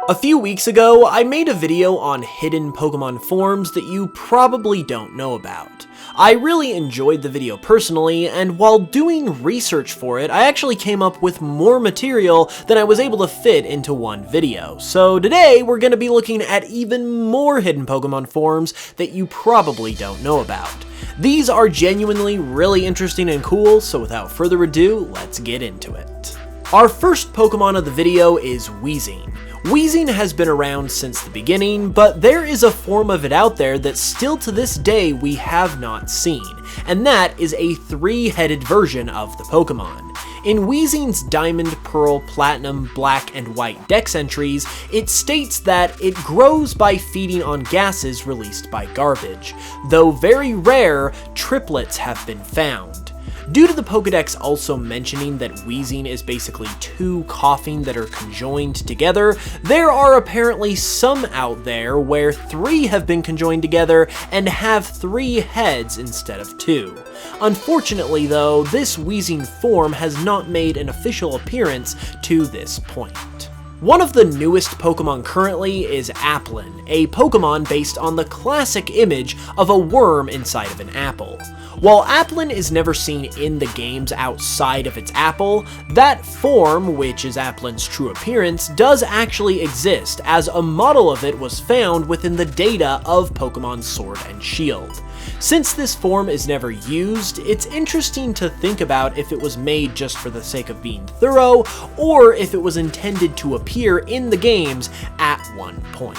A few weeks ago, I made a video on hidden Pokemon forms that you probably don't know about. I really enjoyed the video personally, and while doing research for it, I actually came up with more material than I was able to fit into one video. So today, we're going to be looking at even more hidden Pokemon forms that you probably don't know about. These are genuinely really interesting and cool, so without further ado, let's get into it. Our first Pokemon of the video is Weezing. Weezing has been around since the beginning, but there is a form of it out there that still to this day we have not seen, and that is a three-headed version of the Pokemon. In Weezing's Diamond, Pearl, Platinum, Black, and White Dex entries, it states that it grows by feeding on gases released by garbage, though very rare, triplets have been found. Due to the Pokedex also mentioning that Weezing is basically two coughing that are conjoined together, there are apparently some out there where three have been conjoined together and have three heads instead of two. Unfortunately though, this Weezing form has not made an official appearance to this point. One of the newest Pokemon currently is Applin, a Pokemon based on the classic image of a worm inside of an apple. While Applin is never seen in the games outside of its apple, that form, which is Applin's true appearance, does actually exist, as a model of it was found within the data of Pokemon Sword and Shield. Since this form is never used, it's interesting to think about if it was made just for the sake of being thorough, or if it was intended to appear in the games at one point.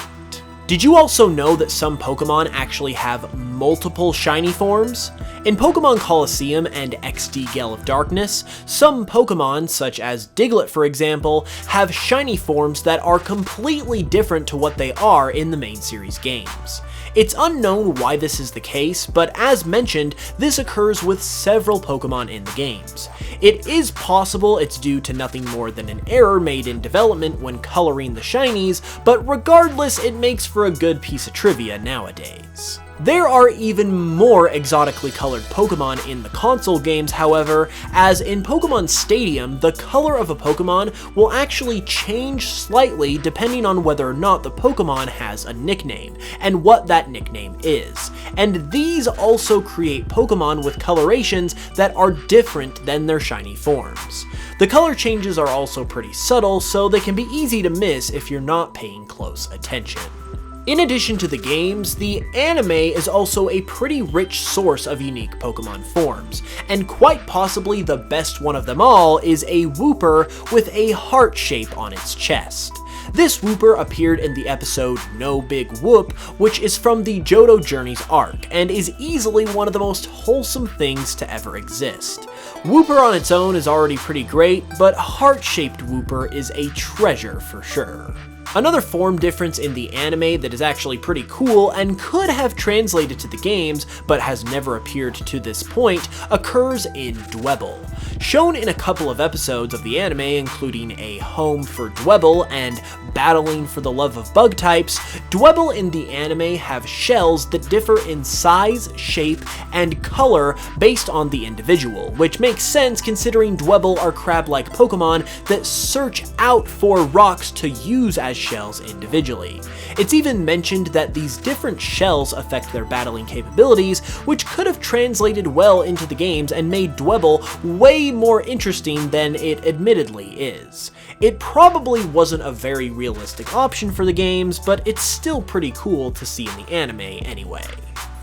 Did you also know that some Pokemon actually have multiple shiny forms? In Pokemon Colosseum and XD Gale of Darkness, some Pokemon, such as Diglett for example, have shiny forms that are completely different to what they are in the main series games. It's unknown why this is the case, but as mentioned, this occurs with several Pokemon in the games. It is possible it's due to nothing more than an error made in development when coloring the shinies, but regardless, it makes for a good piece of trivia nowadays. There are even more exotically colored Pokemon in the console games, however, as in Pokemon Stadium, the color of a Pokemon will actually change slightly depending on whether or not the Pokemon has a nickname, and what that nickname is. And these also create Pokemon with colorations that are different than their shiny forms. The color changes are also pretty subtle, so they can be easy to miss if you're not paying close attention. In addition to the games, the anime is also a pretty rich source of unique Pokemon forms, and quite possibly the best one of them all is a Whooper with a heart shape on its chest. This Whooper appeared in the episode No Big Whoop, which is from the Johto Journeys arc, and is easily one of the most wholesome things to ever exist. Whooper on its own is already pretty great, but heart-shaped Whooper is a treasure for sure. Another form difference in the anime that is actually pretty cool and could have translated to the games, but has never appeared to this point, occurs in Dwebble. Shown in a couple of episodes of the anime, including A Home for Dwebble and Battling for the Love of Bug Types, Dwebble in the anime have shells that differ in size, shape, and color based on the individual, which makes sense considering Dwebble are crab-like Pokemon that search out for rocks to use as shells individually. It's even mentioned that these different shells affect their battling capabilities, which could have translated well into the games and made Dwebble way more interesting than it admittedly is. It probably wasn't a very realistic option for the games, but it's still pretty cool to see in the anime anyway.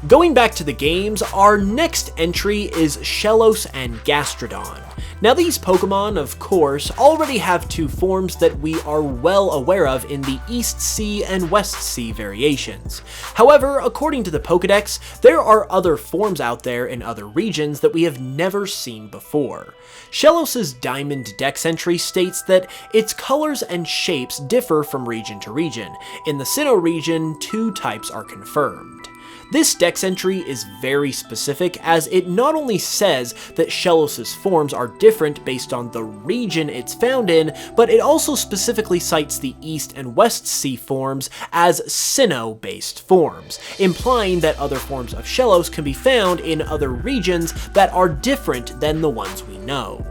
Going back to the games, our next entry is Shellos and Gastrodon. Now these Pokemon, of course, already have two forms that we are well aware of in the East Sea and West Sea variations. However, according to the Pokedex, there are other forms out there in other regions that we have never seen before. Shellos' Diamond Dex entry states that its colors and shapes differ from region to region. In the Sinnoh region, two types are confirmed. This dex entry is very specific, as it not only says that Shellos' forms are different based on the region it's found in, but it also specifically cites the East and West Sea forms as Sinnoh-based forms, implying that other forms of Shellos can be found in other regions that are different than the ones we know.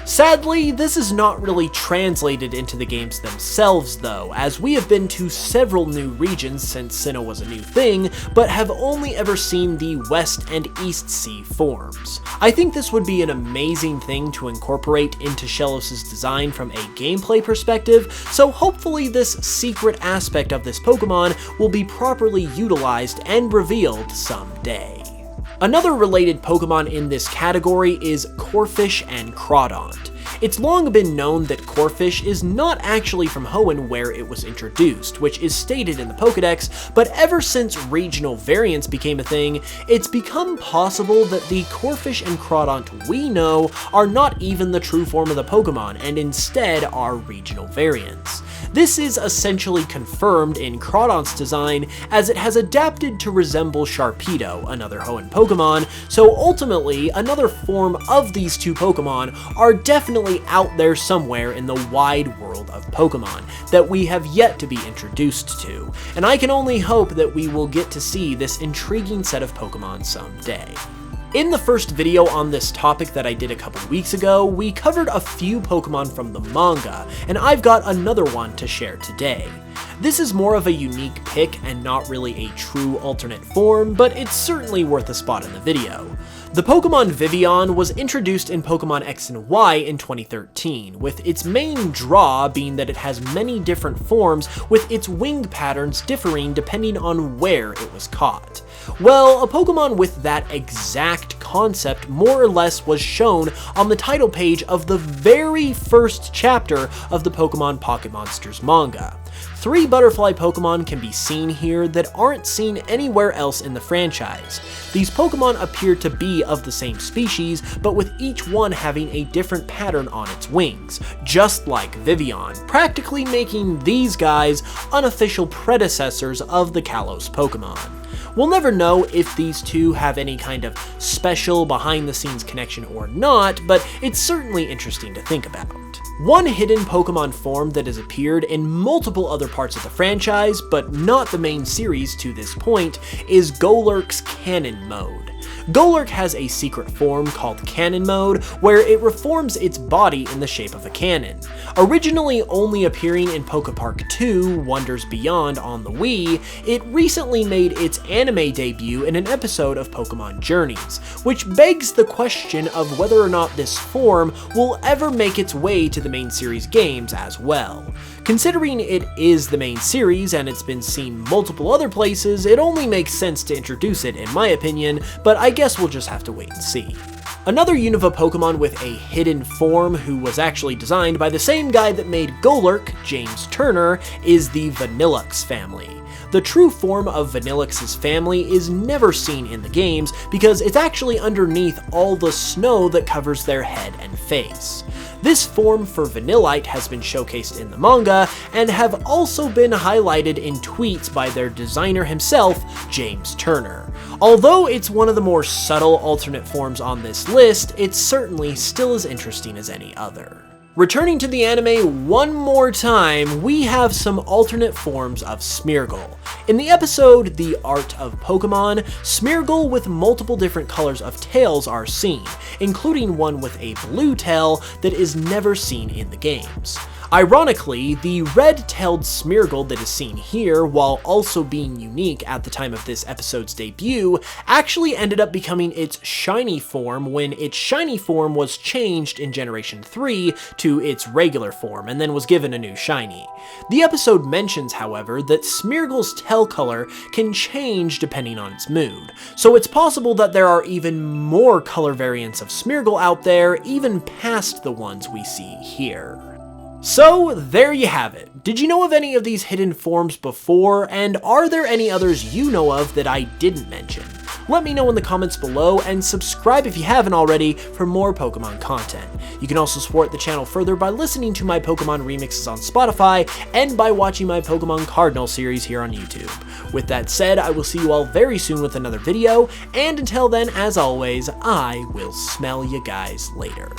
Sadly, this is not really translated into the games themselves though, as we have been to several new regions since Sinnoh was a new thing, but have only ever seen the West and East Sea forms. I think this would be an amazing thing to incorporate into Shellos' design from a gameplay perspective, so hopefully this secret aspect of this Pokemon will be properly utilized and revealed someday. Another related Pokemon in this category is Corefish Crawdant. It's long been known that Corefish is not actually from Hoenn where it was introduced, which is stated in the Pokedex, but ever since regional variants became a thing, it's become possible that the Corefish and Crawdant we know are not even the true form of the Pokemon, and instead are regional variants. This is essentially confirmed in Crawdant's design, as it has adapted to resemble Sharpedo, another Hoenn Pokemon, so ultimately another form of these two Pokemon are definitely out there somewhere in the wide world of Pokemon that we have yet to be introduced to, and I can only hope that we will get to see this intriguing set of Pokemon someday. In the first video on this topic that I did a couple weeks ago, we covered a few Pokemon from the manga, and I've got another one to share today. This is more of a unique pick and not really a true alternate form, but it's certainly worth a spot in the video. The Pokemon Vivillon was introduced in Pokemon X and Y in 2013, with its main draw being that it has many different forms, with its wing patterns differing depending on where it was caught. Well, a Pokemon with that exact concept more or less was shown on the title page of the very first chapter of the Pokemon Pocket Monsters manga. 3 butterfly Pokemon can be seen here that aren't seen anywhere else in the franchise. These Pokemon appear to be of the same species, but with each one having a different pattern on its wings, just like Vivillon, practically making these guys unofficial predecessors of the Kalos Pokemon. We'll never know if these two have any kind of special behind-the-scenes connection or not, but it's certainly interesting to think about. One hidden Pokemon form that has appeared in multiple other parts of the franchise, but not the main series to this point, is Golurk's Cannon Mode. Golurk has a secret form called Cannon Mode, where it reforms its body in the shape of a cannon. Originally only appearing in Pokepark 2, Wonders Beyond on the Wii, it recently made its anime debut in an episode of Pokemon Journeys, which begs the question of whether or not this form will ever make its way to the main series games as well. Considering it is the main series and it's been seen multiple other places, it only makes sense to introduce it in my opinion, but I guess we'll just have to wait and see. Another Unova Pokemon with a hidden form who was actually designed by the same guy that made Golurk, James Turner, is the Vanillite family. The true form of Vanillite's family is never seen in the games because it's actually underneath all the snow that covers their head and face. This form for Vanillite has been showcased in the manga and have also been highlighted in tweets by their designer himself, James Turner. Although it's one of the more subtle alternate forms on this list, it's certainly still as interesting as any other. Returning to the anime one more time, we have some alternate forms of Smeargle. In the episode The Art of Pokemon, Smeargle with multiple different colors of tails are seen, including one with a blue tail that is never seen in the games. Ironically, the red-tailed Smeargle that is seen here, while also being unique at the time of this episode's debut, actually ended up becoming its shiny form when its shiny form was changed in Generation 3 to its regular form and then was given a new shiny. The episode mentions, however, that Smeargle's tail color can change depending on its mood, so it's possible that there are even more color variants of Smeargle out there, even past the ones we see here. So there you have it. Did you know of any of these hidden forms before, and are there any others you know of that I didn't mention? Let me know in the comments below, and subscribe if you haven't already for more Pokemon content. You can also support the channel further by listening to my Pokemon remixes on Spotify, and by watching my Pokemon Cardinal series here on YouTube. With that said, I will see you all very soon with another video, and until then, as always, I will smell you guys later.